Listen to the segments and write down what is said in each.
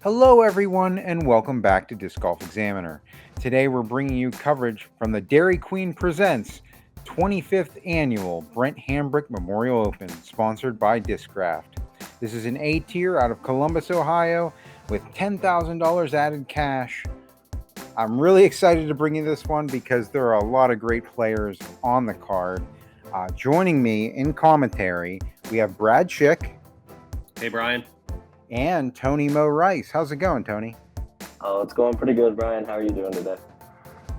Hello everyone and welcome back to Disc Golf Examiner. Today we're bringing you coverage from the Dairy Queen Presents 25th Annual Brent Hambrick Memorial Open, sponsored by Discraft. This is an A tier out of Columbus, Ohio, with $10,000 added cash. I'm really excited to bring you this one because there are a lot of great players on the card. Joining me in commentary, we have Brad Schick. Hey, Brian. And Tony Mo Rice. How's it going, Tony? Oh, it's going pretty good, Brian. How are you doing today?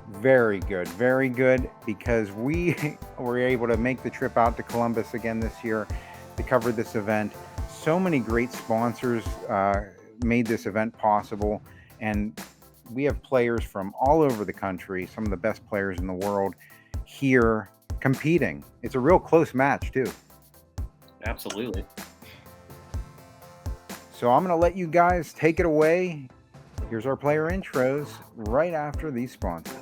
Very good, because we were able to make the trip out to Columbus again this year to cover this event. So many great sponsors made this event possible, and we have players from all over the country, some of the best players in the world here competing. It's a real close match, too. Absolutely. So I'm going to let you guys take it away. Here's our player intros right after these sponsors.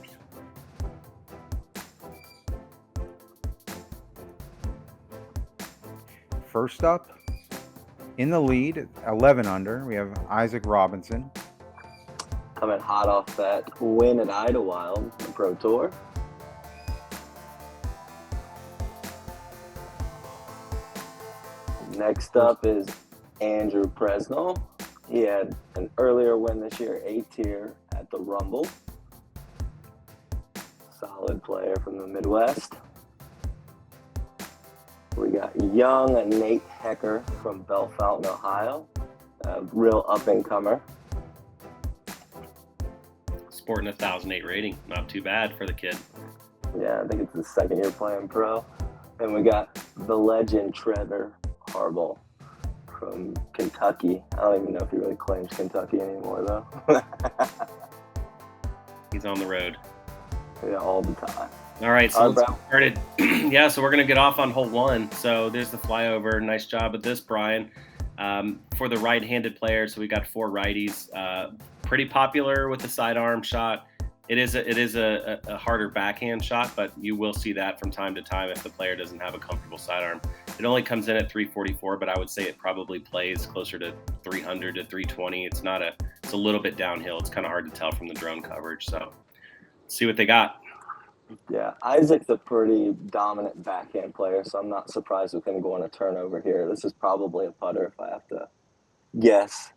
First up, in the lead, 11 under, we have Isaac Robinson. Coming hot off that win at Idlewild, the Pro Tour. Next up is Andrew Presnell. He had an earlier win this year, A tier at the Rumble. Solid player from the Midwest. We got young Nate Hecker from Bellefontaine, Ohio. A real up-and-comer. Sporting a 1,008 rating. Not too bad for the kid. Yeah, I think it's his second year playing pro. And we got the legend Trevor Harbolt from Kentucky. I don't even know if he really claims Kentucky anymore, though. He's on the road. Yeah, all the time. All right, so let's get started. Yeah, so we're going to get off on hole one. So there's the flyover. Nice job at this, Brian. For the right-handed players, so we got 4 righties. Pretty popular with the sidearm shot. It is a harder backhand shot, but you will see that from time to time if the player doesn't have a comfortable sidearm. It only comes in at 344, but I would say it probably plays closer to 300 to 320. It's a little bit downhill. It's kind of hard to tell from the drone coverage. So let's see what they got. Yeah, Isaac's a pretty dominant backhand player, so I'm not surprised with him going a turnover here. This is probably a putter if I have to guess.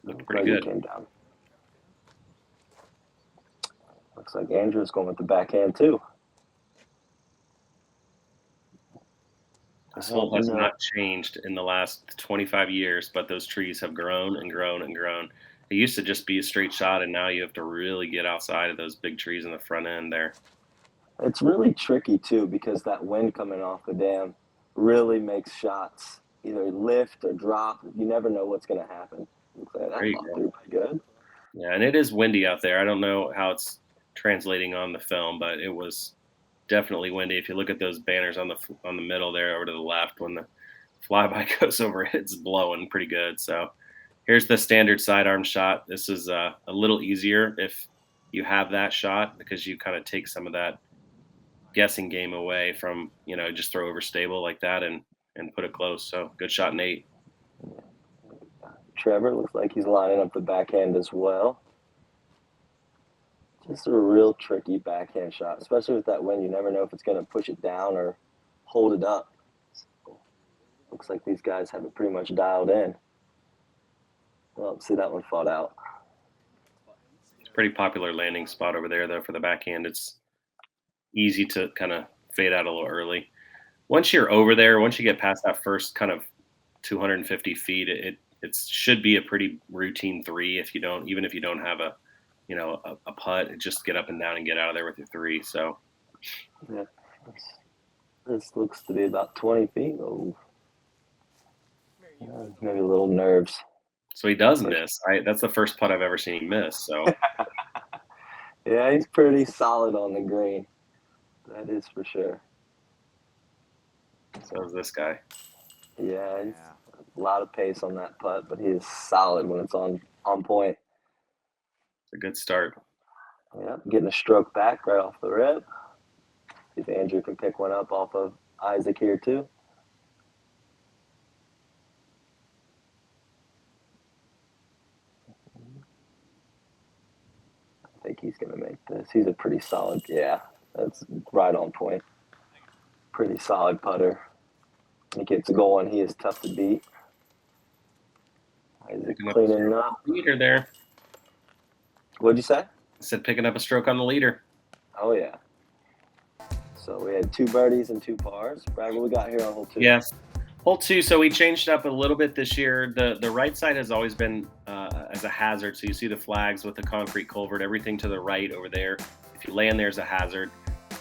Looked pretty good. Came down. Looks like Andrew's going with the backhand too. This hole has not changed in the last 25 years, but those trees have grown and grown and grown. It used to just be a straight shot, and now you have to really get outside of those big trees in the front end there. It's really tricky too, because that wind coming off the dam really makes shots either lift or drop. You never know what's going to happen. That pretty good. Yeah, and it is windy out there. I don't know how it's translating on the film, but it was definitely windy. If you look at those banners on the middle there over to the left, when the flyby goes over, it's blowing pretty good. So here's the standard sidearm shot. This is a little easier if you have that shot, because you kind of take some of that guessing game away from, just throw over stable like that and put it close. So good shot, Nate. Trevor looks like he's lining up the backhand as well. Just a real tricky backhand shot, especially with that wind. You never know if it's going to push it down or hold it up. So, looks like these guys have it pretty much dialed in. Well, see that one fought out. It's a pretty popular landing spot over there, though, for the backhand. It's easy to kind of fade out a little early. Once you're over there, once you get past that first kind of 250 feet, it should be a pretty routine 3 even if you don't have a putt. Just get up and down and get out of there with your 3. So yeah, this looks to be about 20 feet. Oh, maybe a little nerves. So he does miss. That's the first putt I've ever seen him miss. So yeah, he's pretty solid on the green. That is for sure. So is this guy. Yeah, he's a lot of pace on that putt, but he is solid when it's on point. It's a good start. Yep, getting a stroke back right off the rip. See if Andrew can pick one up off of Isaac here too. I think he's going to make this. He's a pretty solid, yeah, that's right on point. Pretty solid putter. He gets going. He is tough to beat. Isaac cleaning up. Leader there. What'd you say? I said picking up a stroke on the leader. Oh, yeah. So we had 2 birdies and 2 pars. Brad, what we got here on hole 2? Yes. Hole 2, so we changed up a little bit this year. The right side has always been as a hazard. So you see the flags with the concrete culvert, everything to the right over there. If you land there is a hazard.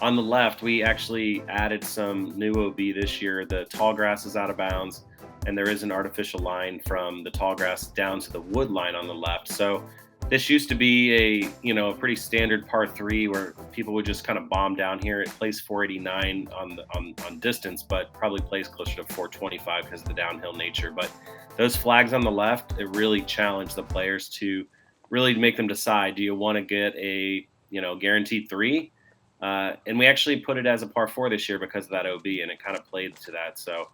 On the left, we actually added some new OB this year. The tall grass is out of bounds, and there is an artificial line from the tall grass down to the wood line on the left. So this used to be a pretty standard par 3 where people would just kind of bomb down here. It plays 489 on distance, but probably plays closer to 425 because of the downhill nature. But those flags on the left, it really challenged the players to really make them decide, do you want to get a guaranteed 3? And we actually put it as a par 4 this year because of that OB, and it kind of played to that. So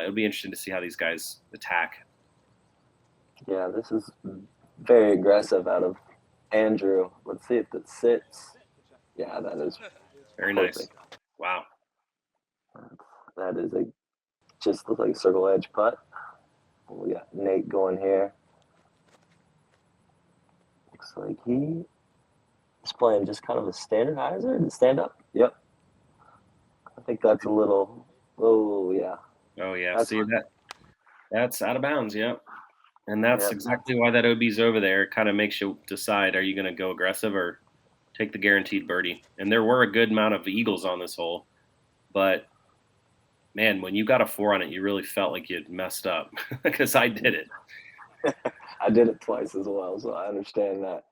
it'll be interesting to see how these guys attack. Yeah, this is very aggressive out of Andrew. Let's see if it sits. Yeah, that is very perfect. Nice. Wow. That is just looks like a circle edge putt. We got Nate going here. Looks like he's playing just kind of a standard hyzer. Did it stand up? Yep. I think that's a little. Oh yeah. Oh yeah. See that's out of bounds. Yep. And that's exactly why that OB's over there. It kind of makes you decide, are you going to go aggressive or take the guaranteed birdie? And there were a good amount of eagles on this hole. But, man, when you got a 4 on it, you really felt like you'd messed up because I did it. I did it twice as well, so I understand that.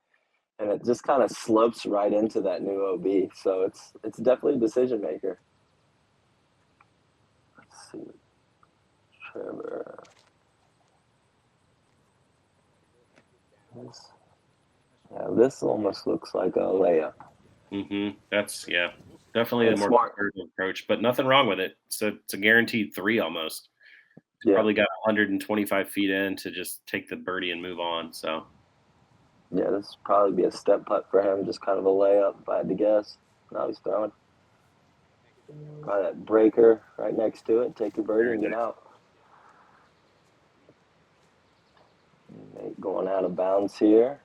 And it just kind of slopes right into that new OB. So it's definitely a decision maker. Let's see. Trevor. This almost looks like a layup. That's definitely a more conservative approach, but nothing wrong with it. So it's a guaranteed 3 almost. Probably got 125 feet in to just take the birdie and move on. So yeah, this would probably be a step putt for him, just kind of a layup if I had to guess. Now he's throwing. Probably that breaker right next to it. Take your birdie and get out. Nate going out of bounds here.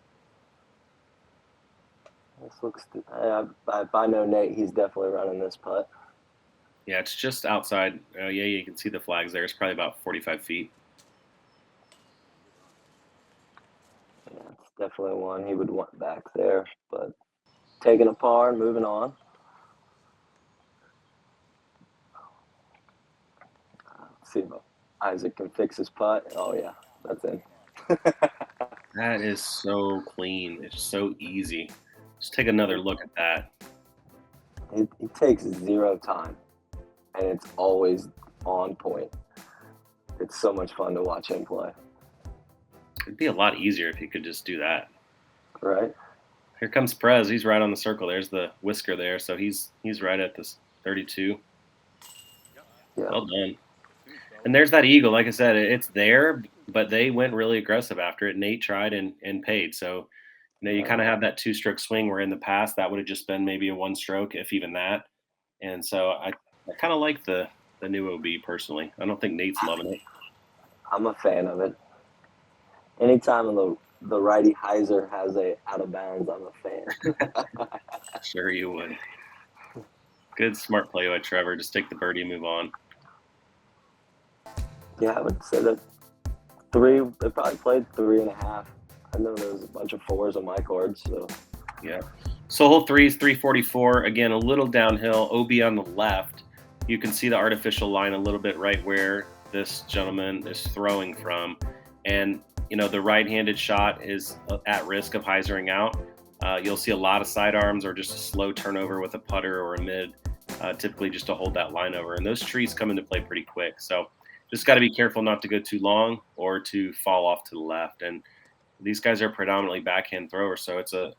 This looks. If I know Nate, he's definitely running this putt. Yeah, it's just outside. Oh yeah, you can see the flags there. It's probably about 45 feet. Yeah, it's definitely one he would want back there. But taking a par and moving on. Let's see if Isaac can fix his putt. Oh yeah, that's in. That is so clean. It's so easy. Just take another look at that. He takes 0 time, and it's always on point. It's so much fun to watch him play. It'd be a lot easier if he could just do that. Right. Here comes Prez. He's right on the circle. There's the whisker there. So he's right at this 32. Yeah. Well done. And there's that eagle. Like I said, it's there, but they went really aggressive after it. Nate tried and paid. So, you kind of have that 2-stroke swing where in the past that would have just been maybe a 1-stroke, if even that. And so I kind of like the new OB personally. I don't think Nate's loving it. I'm a fan of it. Anytime the righty hyzer has a out of bounds, I'm a fan. Sure you would. Good smart play by Trevor. Just take the birdie and move on. Yeah, I would say that 3. They probably played 3.5. I know there was a bunch of 4s on my card, so. Yeah. So hole 3 is 344. Again, a little downhill. OB on the left. You can see the artificial line a little bit right where this gentleman is throwing from. And, the right-handed shot is at risk of hyzering out. You'll see a lot of sidearms or just a slow turnover with a putter or a mid, typically just to hold that line over. And those trees come into play pretty quick. So just got to be careful not to go too long or to fall off to the left. And these guys are predominantly backhand throwers, so it's a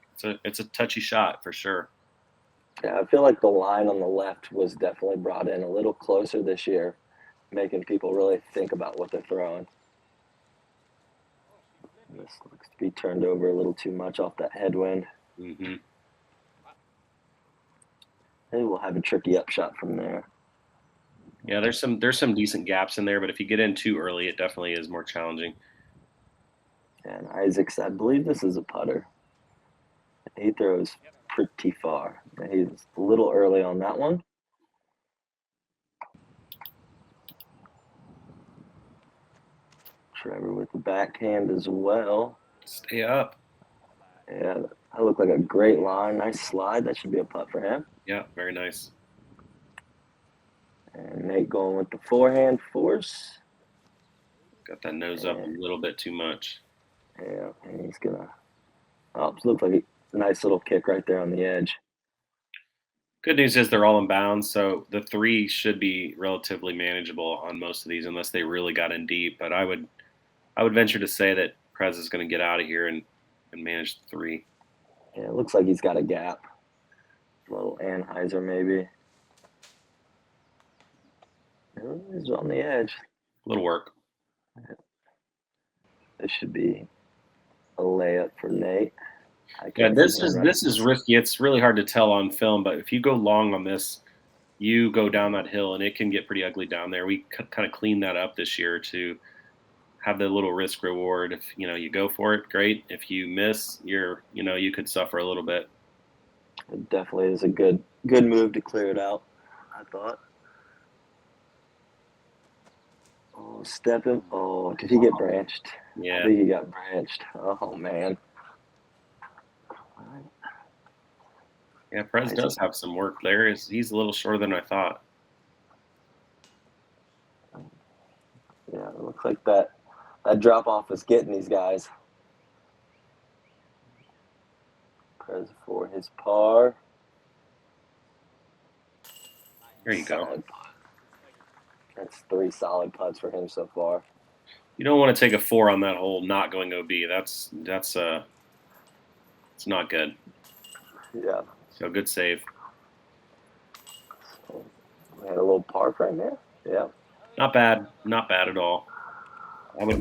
it's a touchy shot for sure. Yeah, I feel like the line on the left was definitely brought in a little closer this year, making people really think about what they're throwing. This looks to be turned over a little too much off that headwind. Mm-hmm. Maybe we'll have a tricky upshot from there. Yeah, there's some decent gaps in there, but if you get in too early, it definitely is more challenging. And Isaac's, I believe this is a putter. He throws pretty far. He's a little early on that one. Trevor with the backhand as well. Stay up. Yeah, that looked like a great line. Nice slide. That should be a putt for him. Yeah, very nice. And Nate going with the forehand force. Got that nose up a little bit too much. Yeah, and he's gonna. Oh, looks like a nice little kick right there on the edge. Good news is they're all in bounds, so the 3 should be relatively manageable on most of these, unless they really got in deep. But I would venture to say that Prez is going to get out of here and manage the 3. Yeah, it looks like he's got a gap. A little Hyzer maybe. He's on the edge. A little work. This should be a layup for Nate. Yeah, this is risky. It's really hard to tell on film, but if you go long on this, you go down that hill, and it can get pretty ugly down there. We kind of cleaned that up this year to have the little risk reward. If you go for it, great. If you miss, you could suffer a little bit. It definitely is a good move to clear it out, I thought. Oh, step him. Oh, did he get branched? Yeah. I think he got branched. Oh, man. Yeah, Prez does have some work there. He's a little shorter than I thought. Yeah, it looks like that drop off is getting these guys. Prez for his par. There you go. Solid putt. That's 3 solid putts for him so far. You don't want to take a 4 on that hole not going OB. That's it's not good. Yeah. So good save. So we had a little park right there. Yeah. Not bad. Not bad at all. I would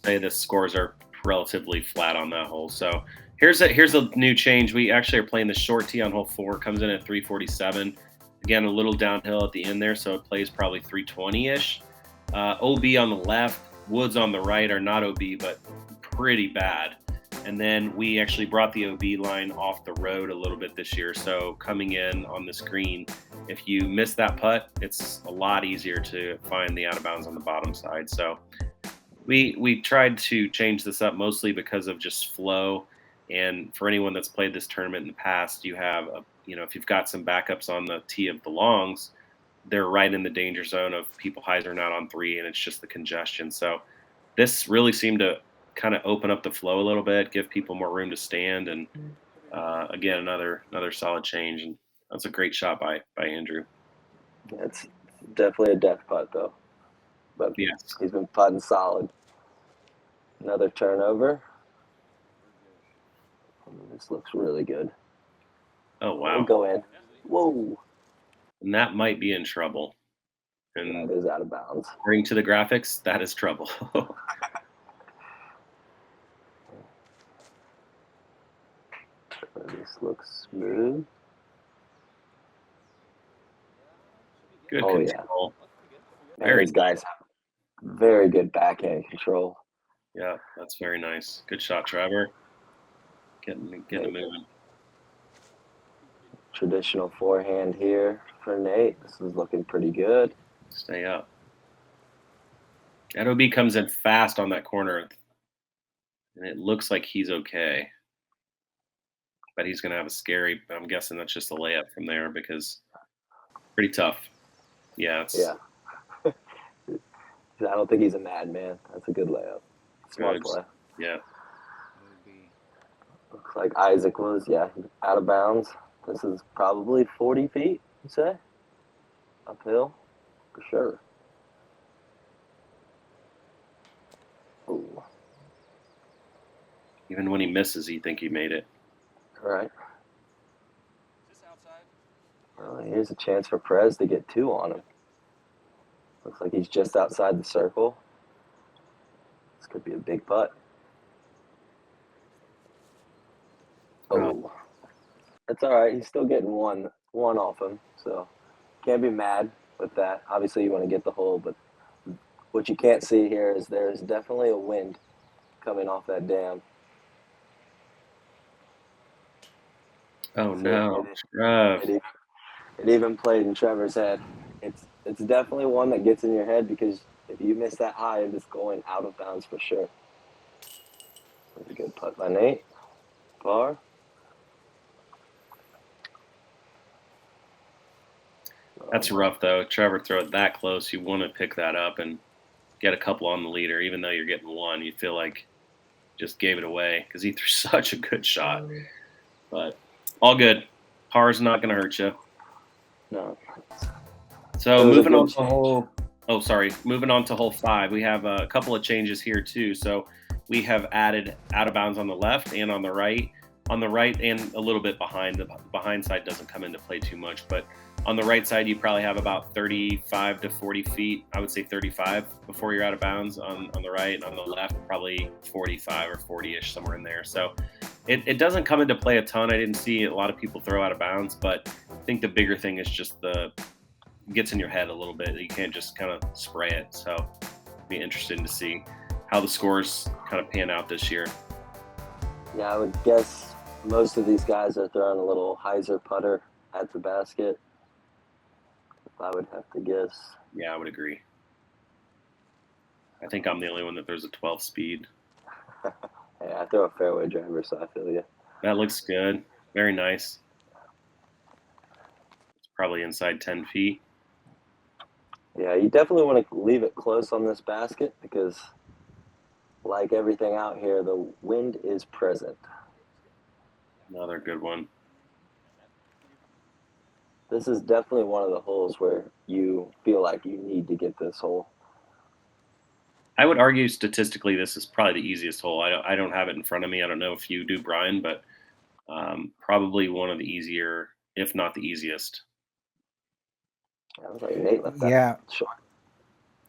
say the scores are relatively flat on that hole. So here's a new change. We actually are playing the short tee on hole 4. Comes in at 347. Again, a little downhill at the end there, so it plays probably 320-ish. OB on the left, woods on the right are not OB, but pretty bad. And then we actually brought the OB line off the road a little bit this year. So coming in on this green, if you miss that putt, it's a lot easier to find the out of bounds on the bottom side. So we tried to change this up mostly because of just flow. And for anyone that's played this tournament in the past, you have, if you've got some backups on the tee of the longs, they're right in the danger zone of people Hyzering out on 3, and it's just the congestion. So this really seemed to kind of open up the flow a little bit, give people more room to stand, and again, another solid change. And that's a great shot by Andrew. That's definitely a death putt, though. But yes, he's been putting solid. Another turnover. This looks really good. Oh, wow. We'll go in. Whoa. And that might be in trouble. And that is out of bounds. According to the graphics, that is trouble. This looks smooth. Good control. Yeah. These guys have very good backhand control. Yeah, that's very nice. Good shot, Trevor. Getting moving. Traditional forehand here for Nate. This is looking pretty good. Stay up. That OB comes in fast on that corner, and it looks like he's okay. But he's going to have a scary, I'm guessing that's just a layup from there because pretty tough. Yeah. Yeah. I don't think he's a madman. That's a good layup. Smart play. Yeah. Looks like Isaac was, out of bounds. This is probably 40 feet, you say? Uphill? For sure. Ooh. Even when he misses, you think he made it. All right. Well, here's a chance for Prez to get 2 on him. Looks like he's just outside the circle. This could be a big putt. Oh, that's all right. He's still getting one off him, so can't be mad with that. Obviously, you want to get the hole, but what you can't see here is there's definitely a wind coming off that dam. Oh, So no. it even played in Trevor's head. It's definitely one that gets in your head because if you miss that high, it's going out of bounds for sure. That's a good putt by Nate. Par. That's rough, though. Trevor throw it that close. You want to pick that up and get a couple on the leader. Even though you're getting one, you feel like just gave it away because he threw such a good shot. But all good. Par's not going to hurt you. No. So moving on to moving on to hole 5, we have a couple of changes here too. So we have added out of bounds on the left and on the right. On the right and a little bit behind. The behind side doesn't come into play too much, but on the right side, you probably have about 35 to 40 feet. I would say 35 before you're out of bounds on the right, and on the left, probably 45 or 40-ish, somewhere in there. So it doesn't come into play a ton. I didn't see a lot of people throw out of bounds, but I think the bigger thing is just gets in your head a little bit. You can't just kind of spray it. So it'd be interesting to see how the scores kind of pan out this year. Yeah, I would guess most of these guys are throwing a little Hyzer putter at the basket. If I would have to guess. Yeah, I would agree. I think I'm the only one that throws a 12 speed. Hey, I throw a fairway driver, so I feel you. That looks good. Very nice. It's probably inside 10 feet. Yeah, you definitely want to leave it close on this basket because, like everything out here, the wind is present. Another good one. This is definitely one of the holes where you feel like you need to get this hole. I would argue statistically this is probably the easiest hole. I don't have it in front of me. I don't know if you do, Brian, but probably one of the easier, if not the easiest. I was like, Nate left that Yeah. short.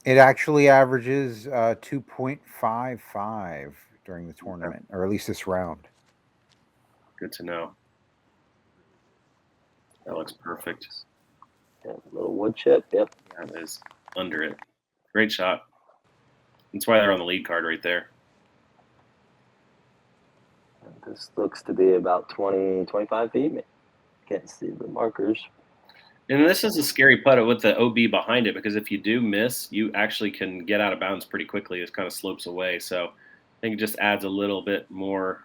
It actually averages 2.55 during the tournament, or at least this round. Good to know. That looks perfect. Yeah, little wood chip. Yep. That is under it. Great shot. That's why they're on the lead card right there. This looks to be about 20, 25 feet. Can't see the markers. And this is a scary putt with the OB behind it because if you do miss, you actually can get out of bounds pretty quickly. It kind of slopes away. So I think it just adds a little bit more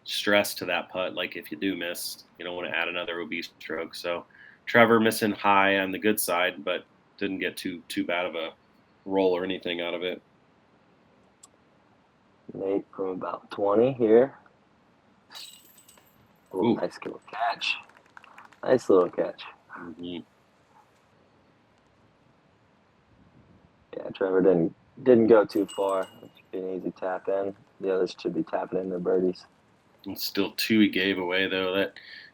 stress to that putt. Like if you do miss, you don't want to add another OB stroke. So Trevor missing high on the good side, but didn't get too bad of a roll or anything out of it. Nate from about 20 here. Ooh, Ooh. nice little catch. Nice little catch. Mm-hmm. Yeah, Trevor didn't go too far. It should be an easy tap in. The others should be tapping in their birdies. And still 2 he gave away though.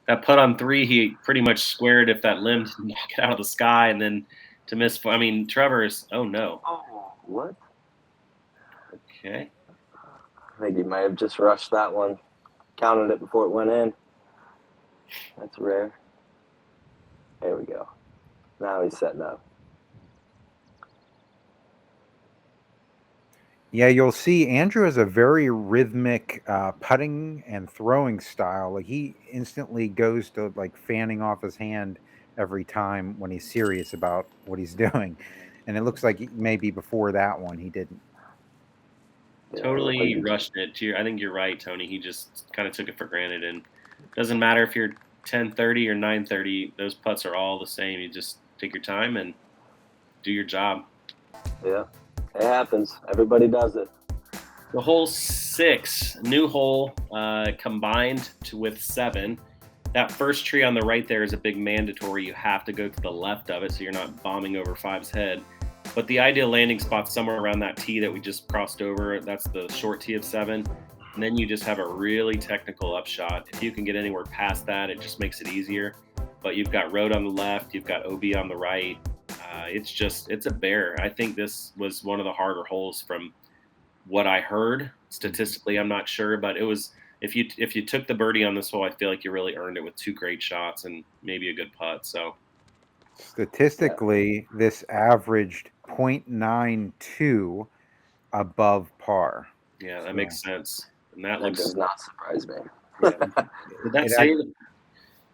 That putt on 3 he pretty much squared if that limb didn't knock it out of the sky, and then to miss. I mean, Trevor's. Oh no. Oh, what? Okay. I think he might have just rushed that one. Counted it before it went in. That's rare. There we go. Now he's setting up. Yeah, you'll see Andrew has a very rhythmic putting and throwing style. Like he instantly goes to like fanning off his hand every time when he's serious about what he's doing. And it looks like maybe before that one he didn't. Totally rushed it. I think you're right, Tony. He just kind of took it for granted, and it doesn't matter if you're 10:30 or 9:30. Those putts are all the same. You just take your time and do your job. Yeah, it happens. Everybody does it. The hole 6, new hole, combined with 7. That first tree on the right there is a big mandatory. You have to go to the left of it so you're not bombing over 5's head. But the ideal landing spot's somewhere around that tee that we just crossed over. That's the short tee of 7. and then you just have a really technical upshot. If you can get anywhere past that, it just makes it easier. But you've got road on the left, you've got OB on the right. It's a bear. I think this was one of the harder holes from what I heard. Statistically, I'm not sure, but it was. If you took the birdie on this hole, I feel like you really earned it with 2 great shots and maybe a good putt. So Statistically, this averaged 0.92 above par. yeah, that So, makes sense. And that That looks. does not surprise me. Did that it say? act-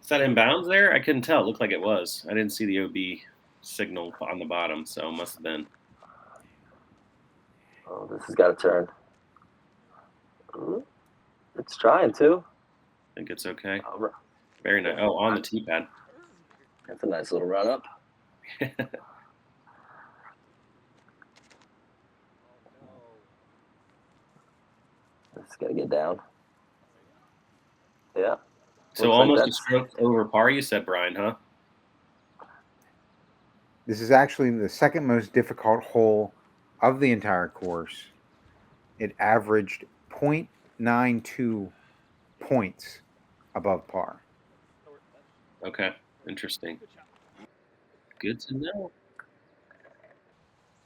Is that in bounds there? I couldn't tell. It looked like it was. I didn't see the OB signal on the bottom, so it must have been. Oh, this has got to turn. Ooh, it's trying to. I think it's okay. All right. Very nice. Oh, on the tee pad. That's a nice little run up. It's got to get down. Yeah. So Looks like almost a that's- stroke over par, you said, Brian, huh? This is actually the second most difficult hole of the entire course. It averaged 0.92 points above par. Okay, interesting. Good to know.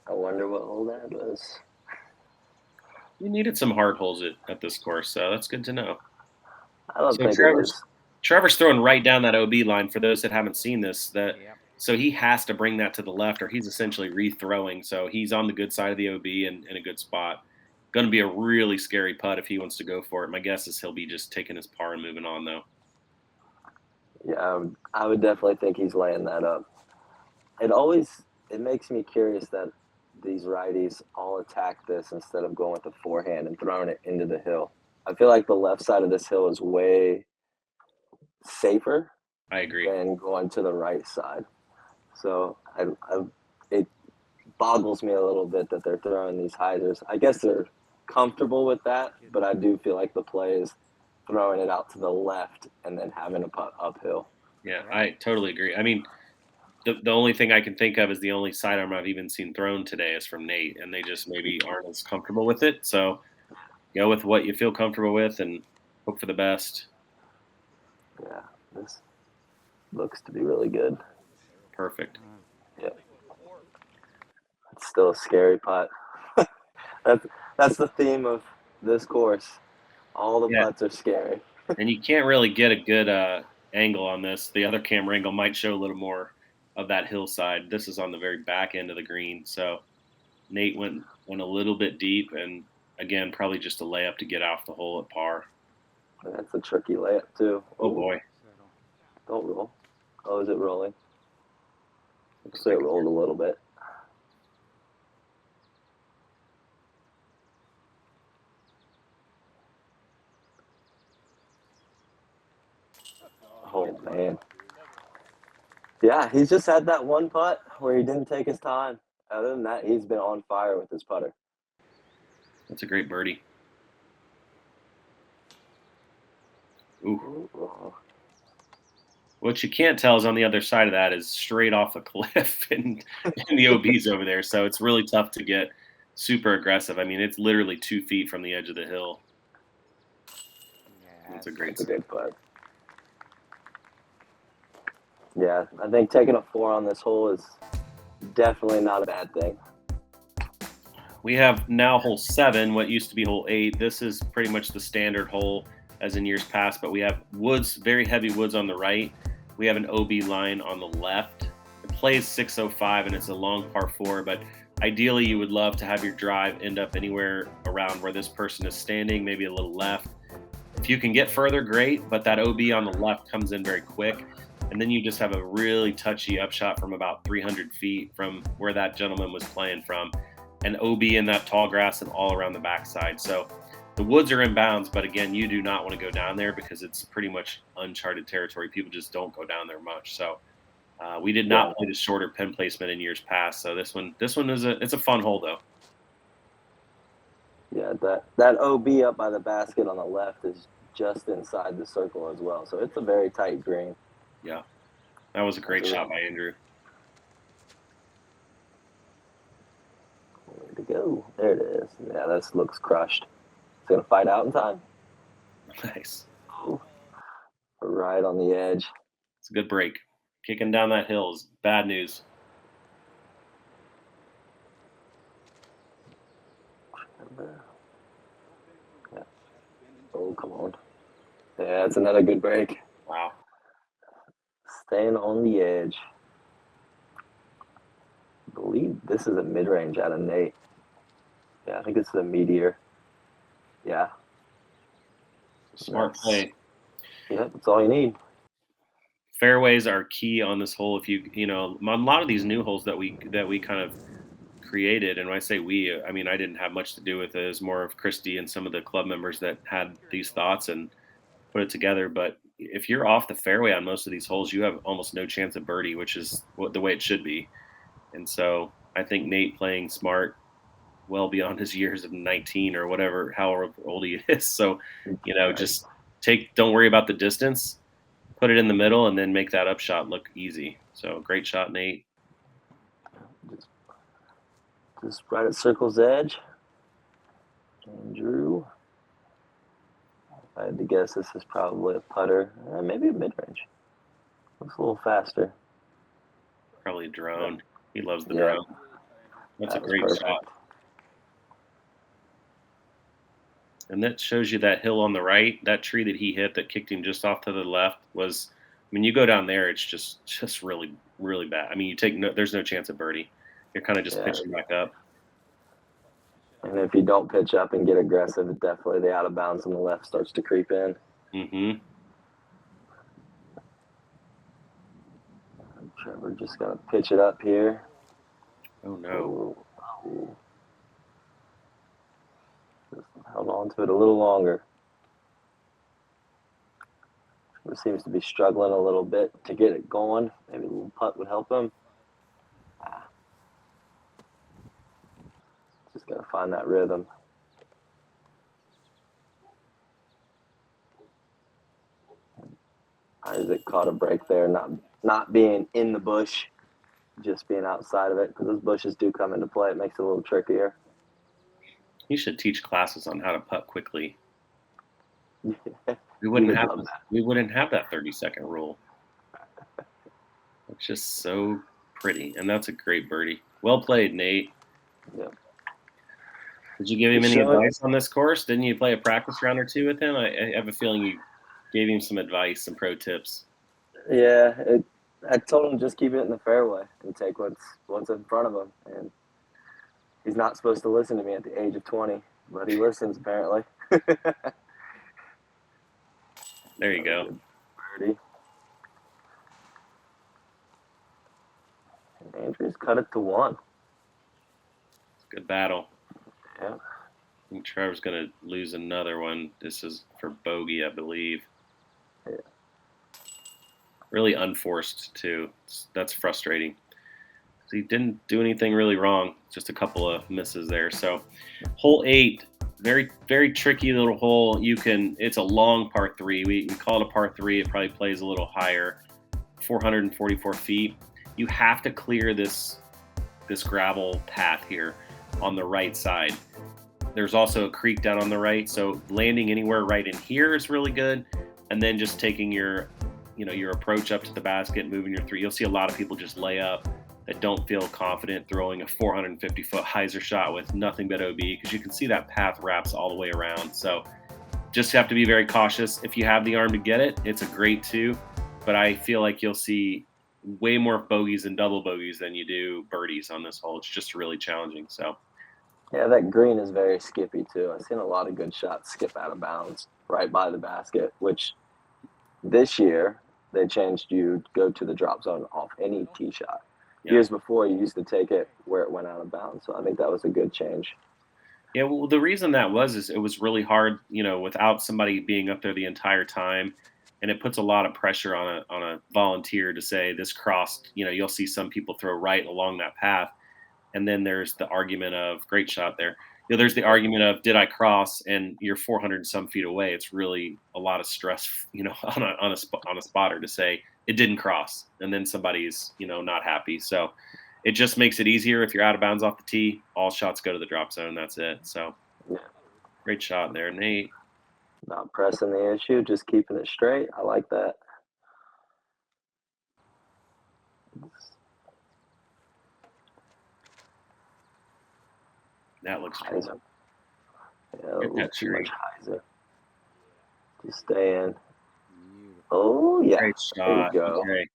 I wonder what hole that was. You needed some hard holes at this course, so that's good to know. I don't So think it was. Trevor's throwing right down that OB line for those that haven't seen this. So he has to bring that to the left, or he's essentially rethrowing. So he's on the good side of the OB and in a good spot. Going to be a really scary putt if he wants to go for it. My guess is he'll be just taking his par and moving on, though. Yeah, I would definitely think he's laying that up. It makes me curious that these righties all attack this instead of going with the forehand and throwing it into the hill. I feel like the left side of this hill is way safer I agree. than going to the right side. So it boggles me a little bit that they're throwing these Hyzers. I guess they're comfortable with that, but I do feel like the play is throwing it out to the left and then having a putt uphill. Yeah, I totally agree. I mean, the only thing I can think of is the only sidearm I've even seen thrown today is from Nate, and they just maybe aren't as comfortable with it. So go with what you feel comfortable with and hope for the best. Yeah, this looks to be really good. Perfect. Yeah. It's still a scary putt. That's the theme of this course. All the putts are scary. And you can't really get a good angle on this. The other camera angle might show a little more of that hillside. This is on the very back end of the green. So Nate went a little bit deep, and again, probably just a layup to get off the hole at par. That's a tricky layup too. Oh boy. Don't roll. Oh, is it rolling? Looks like it rolled a little bit. Oh man. Yeah, he's just had that one putt where he didn't take his time. Other than that, he's been on fire with his putter. That's a great birdie. Ooh. What you can't tell is on the other side of that is straight off a cliff and the OB's over there. So it's really tough to get super aggressive. I mean, it's literally 2 feet from the edge of the hill. That's a great putt. Yeah, I think taking a 4 on this hole is definitely not a bad thing. We have now hole 7, what used to be hole 8. This is pretty much the standard hole as in years past, but we have woods, very heavy woods on the right. We have an OB line on the left. It plays 605 and it's a long par 4, but ideally you would love to have your drive end up anywhere around where this person is standing, maybe a little left. If you can get further, great, but that OB on the left comes in very quick. And then you just have a really touchy upshot from about 300 feet from where that gentleman was playing from. And OB in that tall grass and all around the backside. So the woods are in bounds, but again, you do not want to go down there because it's pretty much uncharted territory. People just don't go down there much. So we did not play the shorter pin placement in years past. So this one is it's a fun hole though. Yeah, that OB up by the basket on the left is just inside the circle as well. So it's a very tight green. Yeah, that was a great shot by Andrew. Way to go. There it is. Yeah, this looks crushed. It's going to fight out in time. Nice. Oh, right on the edge. It's a good break. Kicking down that hill is bad news. Yeah. Oh, come on. Yeah, it's another good break. Wow. Staying on the edge. I believe this is a mid-range out of Nate. Yeah, I think this is a meteor. Yeah. Smart play. Yeah, that's all you need. Fairways are key on this hole. If you know, on a lot of these new holes that we kind of created, and when I say we, I mean I didn't have much to do with it. It was more of Christy and some of the club members that had these thoughts and put it together. But if you're off the fairway on most of these holes, you have almost no chance of birdie, which is the way it should be. And so I think Nate playing smart, well beyond his years of 19 or whatever, however old he is. So, you know, just don't worry about the distance, put it in the middle, and then make that up shot look easy. So great shot, Nate. Just right at circle's edge. Andrew. If I had to guess, this is probably a putter, maybe a mid-range. Looks a little faster. Probably a drone. He loves the drone. That's a great shot. And that shows you that hill on the right, that tree that he hit that kicked him just off to the left was, I mean, you go down there, it's just really, really bad. I mean, there's no chance of birdie. You're kind of just pitching back up. And if you don't pitch up and get aggressive, definitely the out of bounds on the left starts to creep in. Mm-hmm. Trevor just got to pitch it up here. Oh, no. Oh. Just held on to it a little longer. Trevor seems to be struggling a little bit to get it going. Maybe a little putt would help him. Just got to find that rhythm. Isaac caught a break there, not being in the bush, just being outside of it, because those bushes do come into play. It makes it a little trickier. You should teach classes on how to putt quickly. We wouldn't have that 30-second rule. It's just so pretty, and that's a great birdie. Well played, Nate. Yep. Did you give him any advice on this course? Didn't you play a practice round or two with him? I have a feeling you gave him some advice, some pro tips. Yeah, I told him just keep it in the fairway and take what's in front of him. And he's not supposed to listen to me at the age of 20, but he listens apparently. There you go. Birdie. And Andrew's cut it to 1. Good battle. Yeah. I think Trevor's going to lose another one. This is for bogey, I believe. Yeah. Really unforced, too. That's frustrating. So he didn't do anything really wrong. Just a couple of misses there. So hole 8, very, very tricky little hole. It's a long par 3. We call it a par 3. It probably plays a little higher, 444 feet. You have to clear this gravel path here on the right side. There's also a creek down on the right, so landing anywhere right in here is really good. And then just taking your approach up to the basket, moving your 3. You'll see a lot of people just lay up that don't feel confident throwing a 450-foot Hyzer shot with nothing but OB, because you can see that path wraps all the way around. So just have to be very cautious. If you have the arm to get it, it's a great 2, but I feel like you'll see way more bogeys and double bogeys than you do birdies on this hole. It's just really challenging. So yeah, that green is very skippy too. I've seen a lot of good shots skip out of bounds right by the basket, which this year they changed you go to the drop zone off any tee shot. Yeah. Years before, you used to take it where it went out of bounds. So I think that was a good change. Yeah, well, the reason that is it was really hard, without somebody being up there the entire time. And it puts a lot of pressure on a volunteer to say this crossed. You'll see some people throw right along that path. And then there's the argument of great shot there. There's the argument of did I cross, and you're 400 and some feet away. It's really a lot of stress, on a spotter to say it didn't cross, and then somebody's not happy. So it just makes it easier if you're out of bounds off the tee. All shots go to the drop zone. That's it. So yeah. Great shot there, Nate. Not pressing the issue, just keeping it straight. I like that. That looks Hyzer. Yeah, Get that too tree. much Hyzer. Just stay in. Oh, yeah. Great There you shot. go. Okay.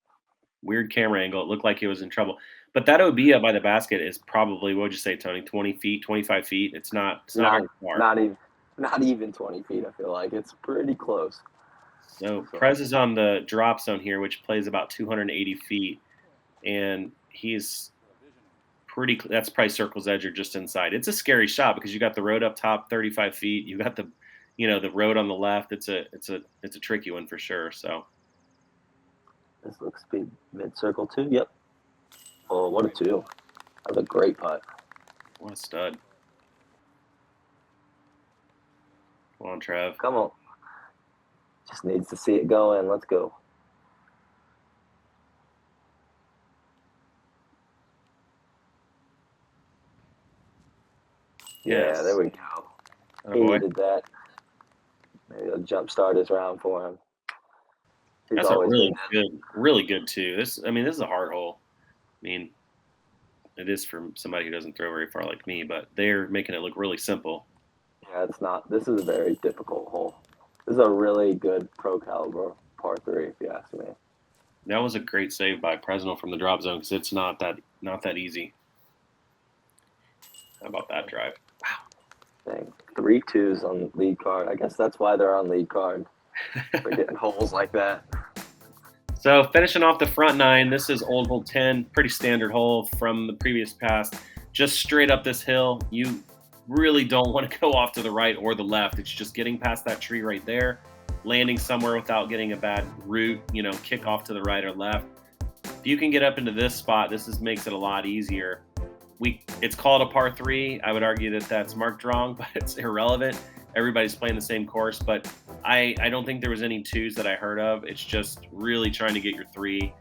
Weird camera angle. It looked like he was in trouble. But that OB up by the basket is probably, what would you say, Tony? 20 feet, 25 feet? It's not very far. Not even 20 feet, I feel like. It's pretty close. So Prez is on the drop zone here, which plays about 280 feet. And he's that's probably circle's edge or just inside. It's a scary shot because you got the road up top 35 feet. You got the road on the left. It's a tricky one for sure. So this looks to be mid-circle too. Yep. Oh, what a two. That's a great putt. What a stud. Come on, Trev. Come on. Just needs to see it go in. Let's go. Yes. Yeah, there we go. He needed that. Maybe it'll jumpstart his round for him. That's a really good too. This is a hard hole. I mean, it is for somebody who doesn't throw very far like me, but they're making it look really simple. Yeah, it's not. This is a very difficult hole. This is a really good pro caliber par 3, if you ask me. That was a great save by Presnell from the drop zone because it's not that easy. How about that drive? Wow. Dang. 3 2s on lead card. I guess that's why they're on lead card. They're getting holes like that. So finishing off the front 9, this is old hole 10, pretty standard hole from the previous past. Just straight up this hill. You really don't want to go off to the right or the left. It's just getting past that tree right there, landing somewhere without getting a bad route, kick off to the right or left. If you can get up into this spot, makes it a lot easier. It's called a par 3. I would argue that that's marked wrong, but it's irrelevant. Everybody's playing the same course, but I don't think there was any 2s that I heard of. It's just really trying to get your 3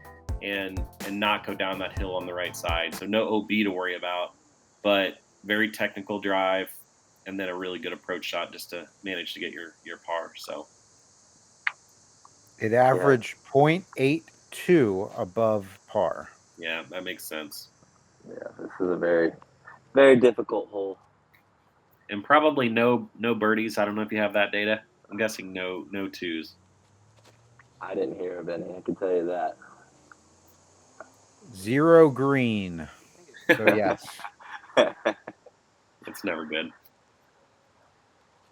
and not go down that hill on the right side. So no OB to worry about, but very technical drive and then a really good approach shot just to manage to get your par. So it averaged 0.82 above par. Yeah, that makes sense. Yeah, this is a very, very difficult hole. And probably no birdies. I don't know if you have that data. I'm guessing no 2s. I didn't hear of any. I can tell you that. 0 green. So yes. It's never good.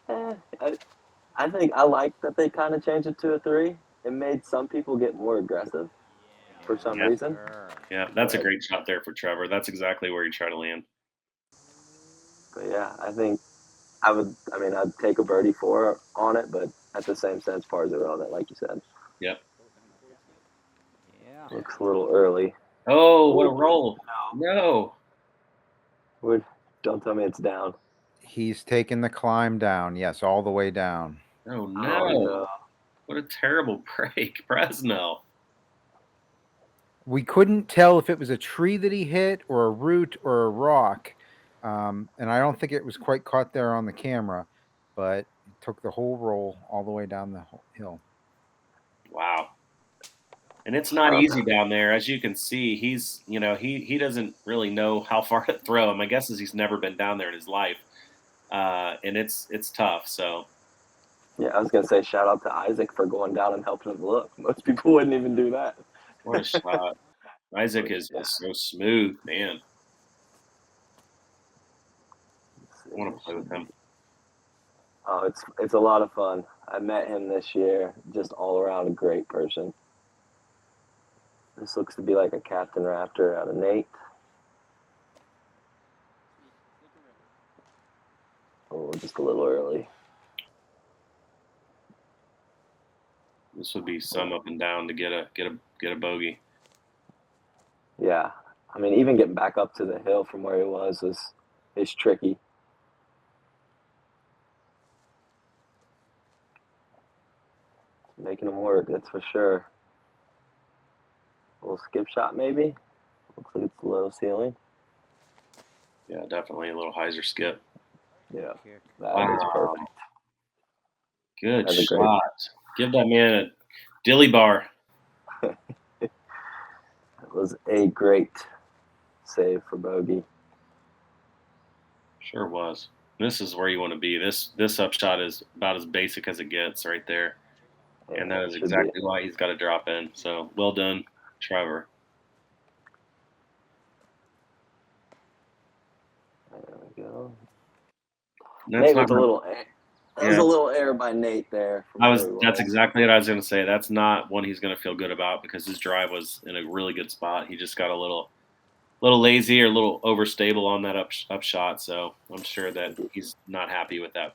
I think I like that they kind of changed it to a 3. It made some people get more aggressive for some reason. Yeah, that's a great shot there for Trevor. That's exactly where you try to land. But yeah, I think I'd take a birdie 4 on it, but at the same sense, par 0 on it, like you said. Yep. Yeah. Looks a little early. Oh, what a roll. No. Don't tell me it's down. He's taking the climb down. Yes, all the way down. Oh, no. What a terrible break, Presnell. We couldn't tell if it was a tree that he hit or a root or a rock. And I don't think it was quite caught there on the camera, but it took the whole roll all the way down the hill. Wow. And it's not easy down there. As you can see, he's, he doesn't really know how far to throw. My guess is he's never been down there in his life. And it's tough. So. Yeah, I was going to say shout out to Isaac for going down and helping him look. Most people wouldn't even do that. What a shot. Isaac is so smooth, man. I want to play with him. Oh, it's a lot of fun. I met him this year. Just all around a great person. This looks to be like a Captain Raptor out of Nate. Oh, just a little early. This would be some up and down to get a bogey. Yeah, I mean, even getting back up to the hill from where he was is tricky. Making him work, that's for sure. A little skip shot, maybe. Looks like it's low ceiling. Yeah, definitely a little Hyzer skip. Yeah, Kick. that Wow. is perfect. Good That's a great- shot. Give that man a dilly bar. It was a great save for bogey. Sure was. This is where you want to be. This upshot is about as basic as it gets right there. And that is Should exactly why he's got to drop in. So well done, Trevor. There we go. That's Nate not with a little air. That was Yeah. a little error by Nate there. That's exactly what I was going to say. That's not one he's going to feel good about because his drive was in a really good spot. He just got a little lazy or a little overstable on that upshot. So I'm sure that he's not happy with that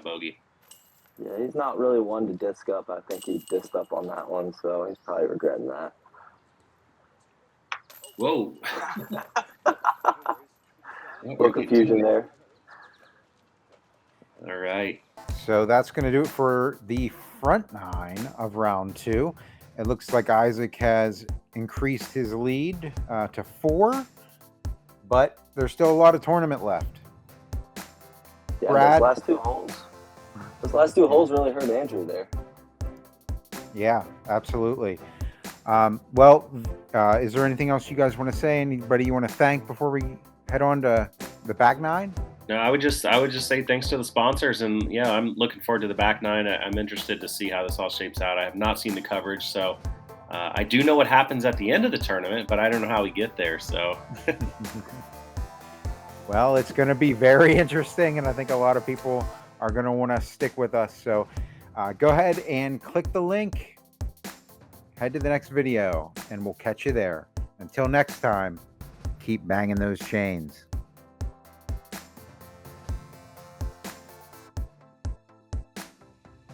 bogey. Yeah, he's not really one to disc up. I think he disced up on that one, so he's probably regretting that. Whoa. A little confusion there. All right. So that's going to do it for the front nine of round 2. It looks like Isaac has increased his lead to 4, but there's still a lot of tournament left. Yeah, Brad? Those last two holes really hurt Andrew there. Yeah, absolutely. Is there anything else you guys want to say? Anybody you want to thank before we head on to the back nine? No, I would just say thanks to the sponsors, and yeah, I'm looking forward to the back nine. I'm interested to see how this all shapes out. I have not seen the coverage, so I do know what happens at the end of the tournament, but I don't know how we get there. So, well, it's going to be very interesting, and I think a lot of people are going to want to stick with us. So, go ahead and click the link. Head to the next video, and we'll catch you there. Until next time, keep banging those chains.